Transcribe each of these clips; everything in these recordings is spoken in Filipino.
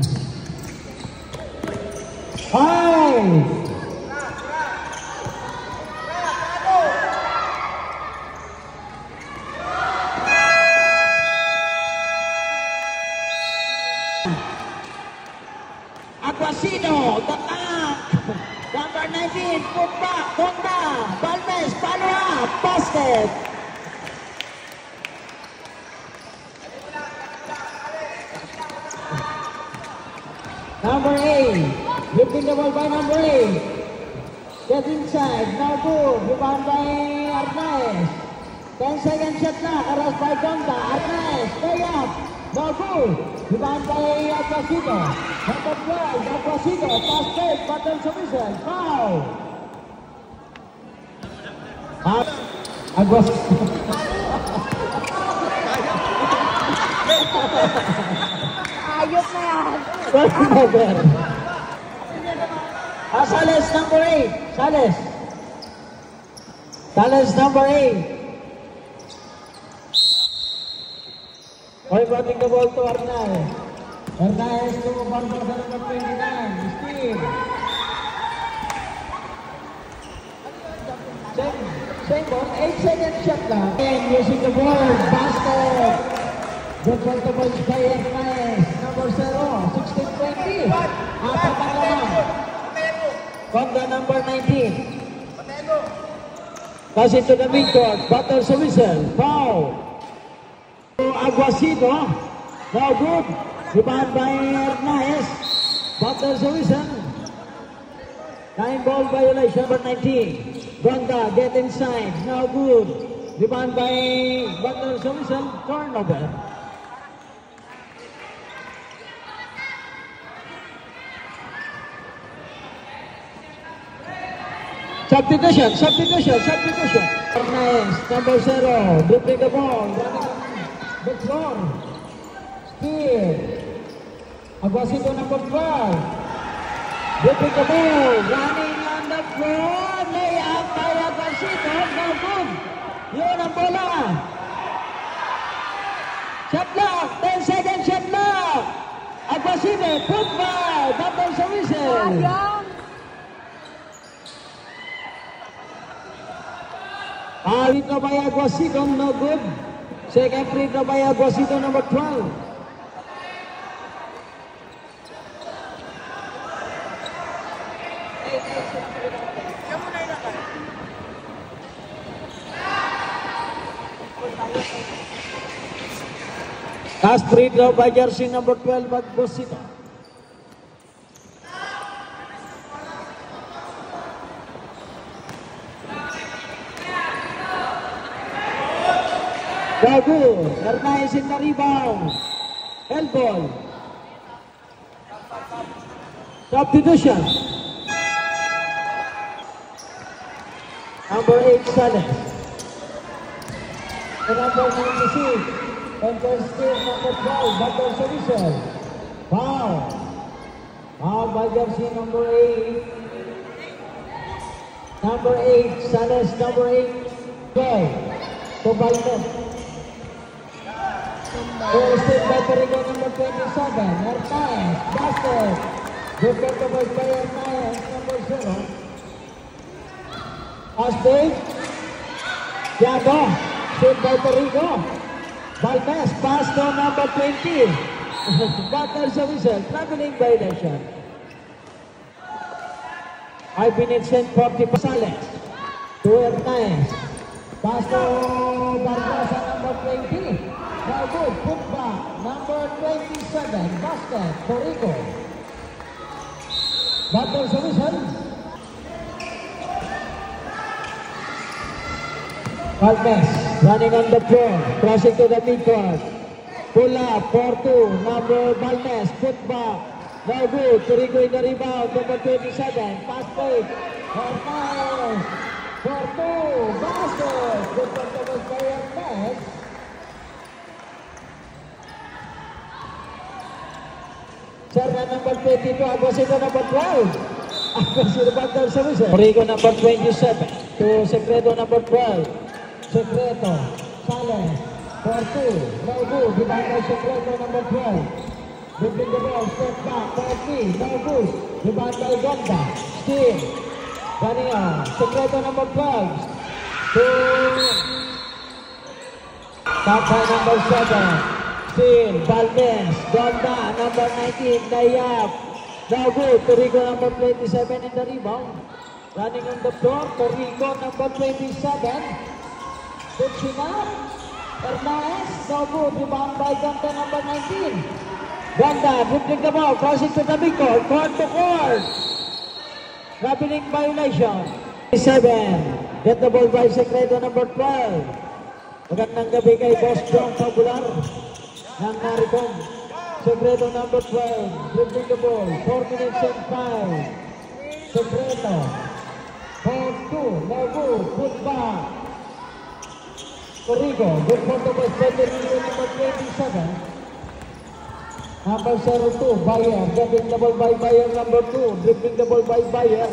5. Aguasino, the back. Number 19, put back, Donda. Balmes, follow up, basket. Number 8, looking the ball by number 8. Get inside, now good. Rebound by Arnaez. 10-second shot clock, arrest by Donda. Arnaez, stay up. No good. Rebound by Aguasino. Number 12, Aguasino. Pass fake, button submission. Foul. Aguasino. Ayok na yan. Sales number 8. Sales. Sales number 8. Rebounding the ball to Arnaez. Arnaez to Barbosa number 29. Steve. Same ball. 8-second shot now. And using the ball. Basket. Good ball to ball by Arnaez. Number 0. 16-20. Apat ang laman. Conda number 19. Pass into the midcourt. Butters a whistle. Foul. Aguasino. Now good. Rebound by Arnaez. Butters a whistle. 9-ball violation. Number 19. Conda get inside. Now good. Rebound by Butters a whistle. Turnover. Substitution. Arnaez, number 0, dribbling the ball, running the floor. Steal. Aguasino, number 12, dribbling the ball, running on the floor. Layup by Aguasino, no good. Yun ang bola. Shot clock, 10-second shot clock. Aguasino, put by, double sa whistle. Free throw by Aguasino, no good. Second free throw by Aguasino, number 12. Last free throw by jersey number 12, Aguasino. Good. Arnaez in the rebound. Elbow. Substitution. Number 8, Sales. And number 96. Enters still number 12, Butter Solution. Foul. Foul by jersey number 8. Number 8, Sales, number 8. 12. To Balmes. Still by Perigo number 27, Arnaez, basket. Good control by Arnaez, number 0. Astig. Thiago, still by Perigo. Balmes, pass to number 20. Butter Solution, traveling violation. 5 minutes and 40 Sales. To Arnaez. Pass to Barbosa, number 20. Now good, put back, number 27, basket, Perigo. Butter Solution. Balmes, running on the floor, crossing to the midcourt. Pull up, 4-2, number Balmes, put back. Now good, Perigo in the rebound, number 27, pass fake. Arnaez, 4-2, basket. Good control by Arnaez. Serna number 22, Aguasino number 12. Aguasino Butter Solution. Perigo number 27 to Secreto number 12. Secreto, Sales, 4-2, no good. Rebound by Secreto number 12. Dribbling the ball, step back, for 3, no good. Rebound by Gonda. Still. Ganio, Secreto number 12. To Tapay number 7. Still, Valdez. Gonda, number 19. Nayab. No good. Torrico number 27 in the rebound. Running on the floor, Torrico number 27. Tutsina. Hernandez, no good. Rebound by Gonda number 19. Gonda, dribbling the ball, crossing to the midcourt, court to court. Traveling violation. 7. Get the ball by Secreto number 12. Magandang gabi kay Boss John Fabular ng Naricom. Secreto number 12. Dribbling the ball, 4 minutes and 5. Secreto. 4-2, no good, good back. Torrico, good for the West Benjamin number 27. Number 02, Bayer, getting the ball by Bayer, number 2, dribbling the ball by Bayer.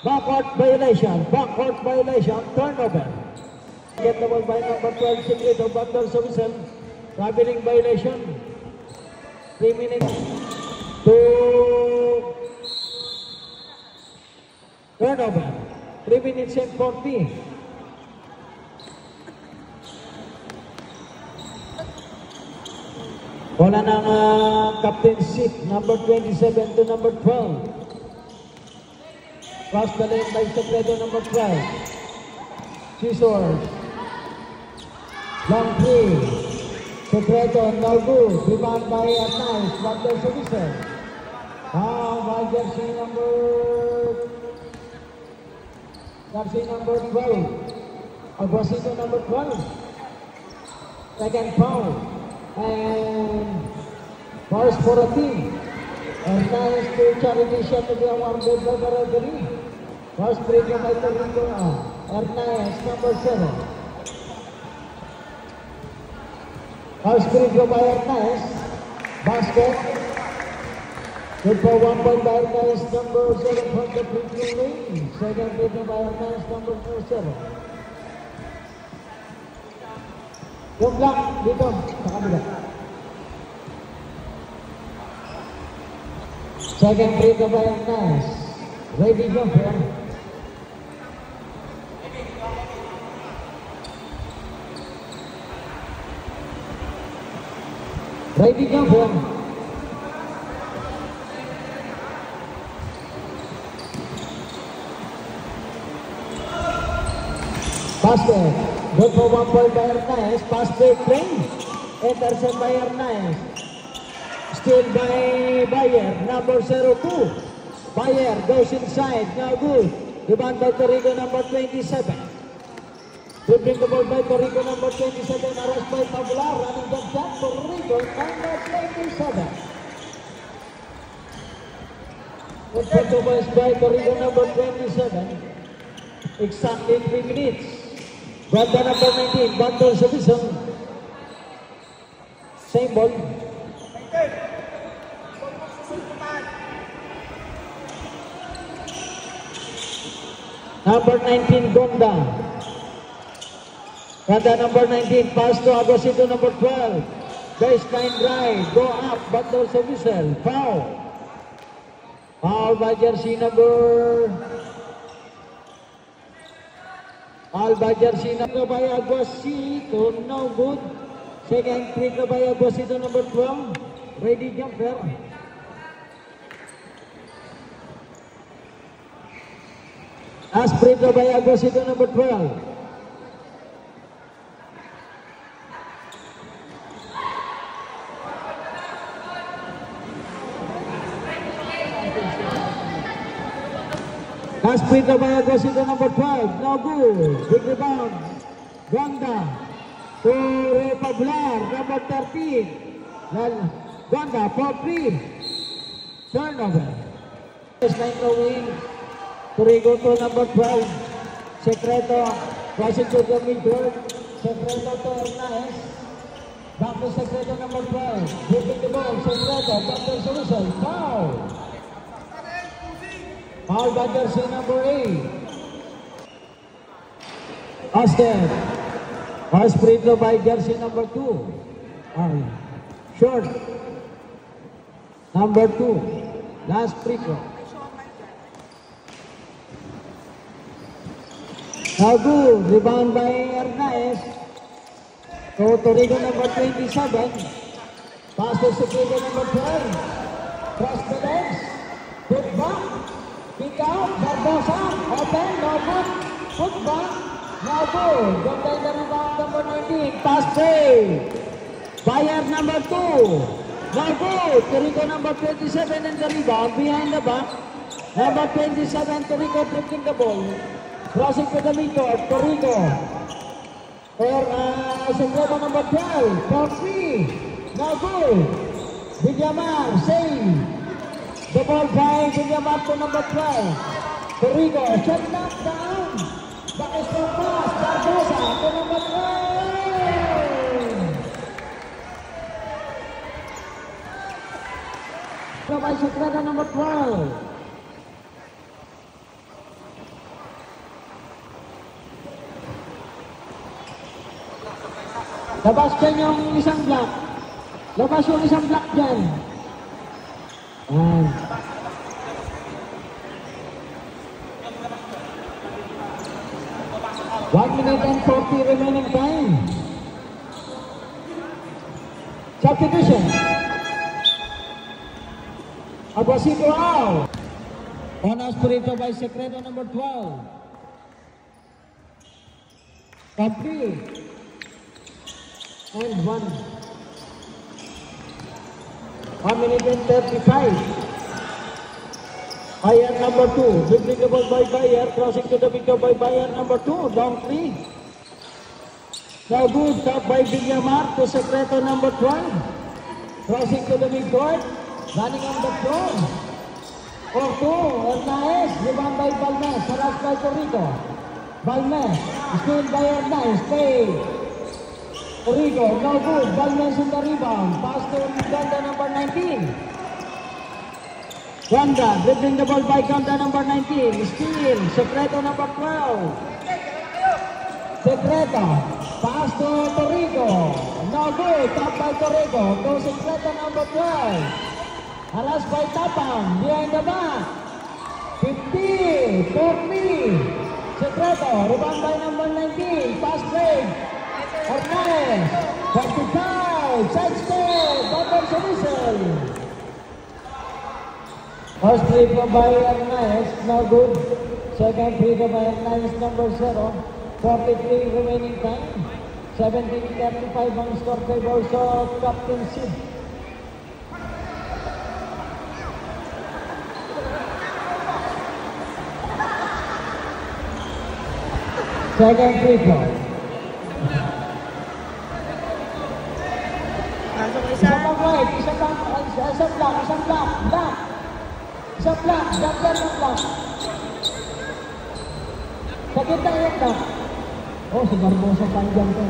Backcourt violation, turnover. Get the ball by number 12, Secreto, Bundle Solution, traveling violation. 3 minutes to turnover. 3 minutes and 40. Wala ng captain seat, number 27 to number 12. Cross the lane by Secreto, number 12. Scissors. Long 3. Secreto, no good. Rebound by Arnaiz, Bundle Solution. By jersey number 12. Aguasito number 12. Second foul. And first for a team. Arnaiz to charity shot to the awarded by the referee. First break by Torrico. Arnaiz, number 7. First break by Arnaiz. Basket. Good for 1 point by Arnaiz, number 7 from the free throw lane. Second break by Arnaiz, number 7. Yung block dito, sa kabila. Second free throw by Arnaiz. Ready jumper. Ready jumper. Basket. Good for 1 point by Arnaiz. Pass break play. Intercept by Arnaiz. Still by Bayer. Number 02. Bayer goes inside. No good. Rebound by Torrico number 27. Dribbling the ball by Torrico number 27. Arrest by Fabular. Running the shot. Torrico number 27. Good for 2 points by Torrico number 27. Exactly 3 minutes. Gonda number 19, Bundle Solution. Same ball. Number 19, Gonda. Gonda number 19, pass to Aguasito number 12. Baseline drive, go up, Bundle Solution. Foul. Foul by jersey number... Alba jersey number by Aguasito, no good. Second free throw by Aguasito number 12. Ready jumper. Last free throw by Aguasito number 12. Last free throw by Aguasito number 12. No good. Big rebound. Gonda to Fabular, number 13. Gonda for 3. Turnover. Baseline throwing. Torrico to number 12. Secreto. Crossing to the midcourt. Secreto to Arnaiz. Back to Secreto number 12. Dribbling the ball. Secreto. Bundle Solution. Foul. Foul by jersey number 8. Austin. First free throw by jersey number 2. Short. Number 2. Last free throw. Now good. Rebound by Arnaez. To Torigo number 27. Pass to Secreto number 12. Cross the legs. Put back. Pick out. Barbosa. Open. No good. Put back. Now good. Ganda the rebound number 19. Pass play. Bayer number 2. Now good. Torigo number 27 and the rebound behind the back. Number 27. Torigo drifting the ball. Crossing to the midcourt. Torigo. For Secreto number 12. For 3. Now good. Villamar. Save. The ball by Villamar to number 12. Torigo. Shut that down. Back is for pass. Barbosa to number 12. By Secreto number 12. Labas dyan yung isang block. Labas yung isang block dyan. Ayan. One minute and 40 remaining time. Substitution. Aguacito out. On Espirito by Secreto number 12. Complete. And 1. 1 minute and 35. Bayer number 2. Dribbling the ball by Bayer. Crossing to the window by Bayer number 2. Down 3. Now good. Top by Villamar to Secreto number 12. Crossing to the midcourt. Running on the floor. For 2. Arnaez. Rebound by Balmes. Harassed by Torigo. Balmes. Still by Arnaez. Stay. Torigo, no good. Balmes in the rebound. Pass to Ganda number 19. Ganda, dribbling the ball by Ganda number 19. Steal. Secreto number 12. Secreto. Pass to Torigo. No good. Top by Torigo. To Secreto number 12. Halas by Tapang. Behind the back. 50. 40. Secreto. Rebound by number 19. Pass break. Arnaez, 45, side step, bottom whistle. First free throw by Arnaez, no good. Second free throw by Arnaez, number 0. 43 remaining time. 17-35 ang score favors of Captain Sid. Second free throw. Isang right, isang block, jumper ng block. Sa kita yung block. Oh, si Barbosa panjang to.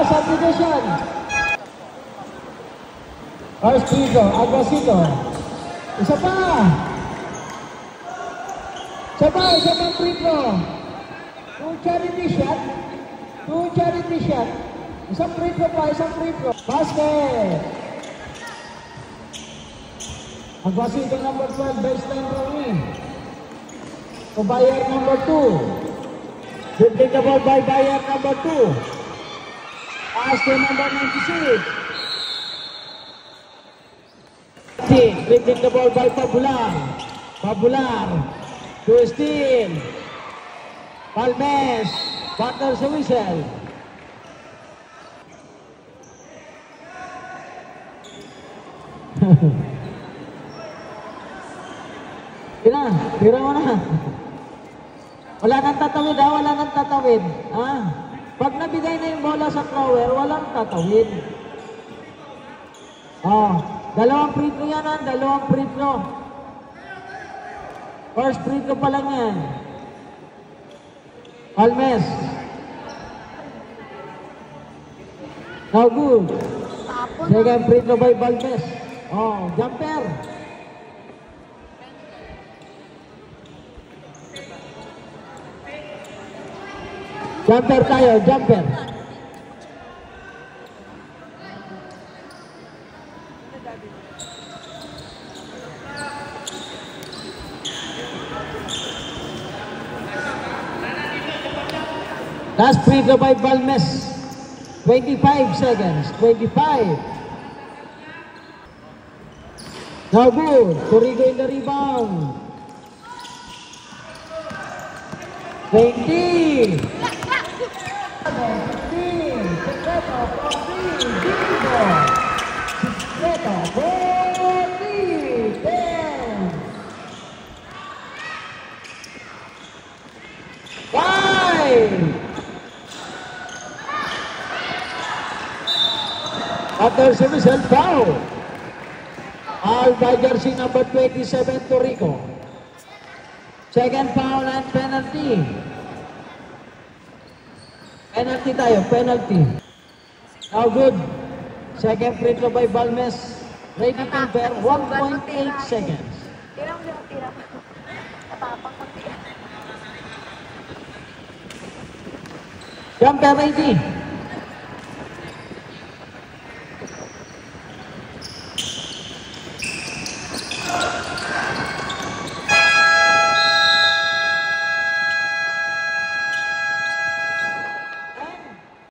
Substitution. Arstito, Aguacito. Isa pa free throw. Two charity shot. Isang free throw. Basket. Aguacito number 12, baseline rolling. To Bayer number 2. Dribbling the ball by Bayer number 2. Pass to number 96. Dribbling the ball by Pabular. To steal. Balmes. Partner sa whistle. Tira mo na. Wala nang tatawid, Pag nabigay na yung bola sa thrower, walang tatawid. Dalawang free throw yan, dalawang free throw. First free throw pa lang yan. Balmes. Now good. Second free throw by Balmes. Jumper. Jumper tayo, jumper. Last free throw by Balmes. 25 seconds. 25. Now good. Corrigo in the rebound. 20. 15. Secreto for 3. Bingo. Secreto for 3. 10. 5. After service foul. Foul by jersey number 27, Torrico. Second foul and penalty. Penalty tayo, penalty. Now good. Second free throw by Balmes. Ready to bear 1.8 seconds. Tirang mo, tirang. Natapang mag-tira. Jumper 19.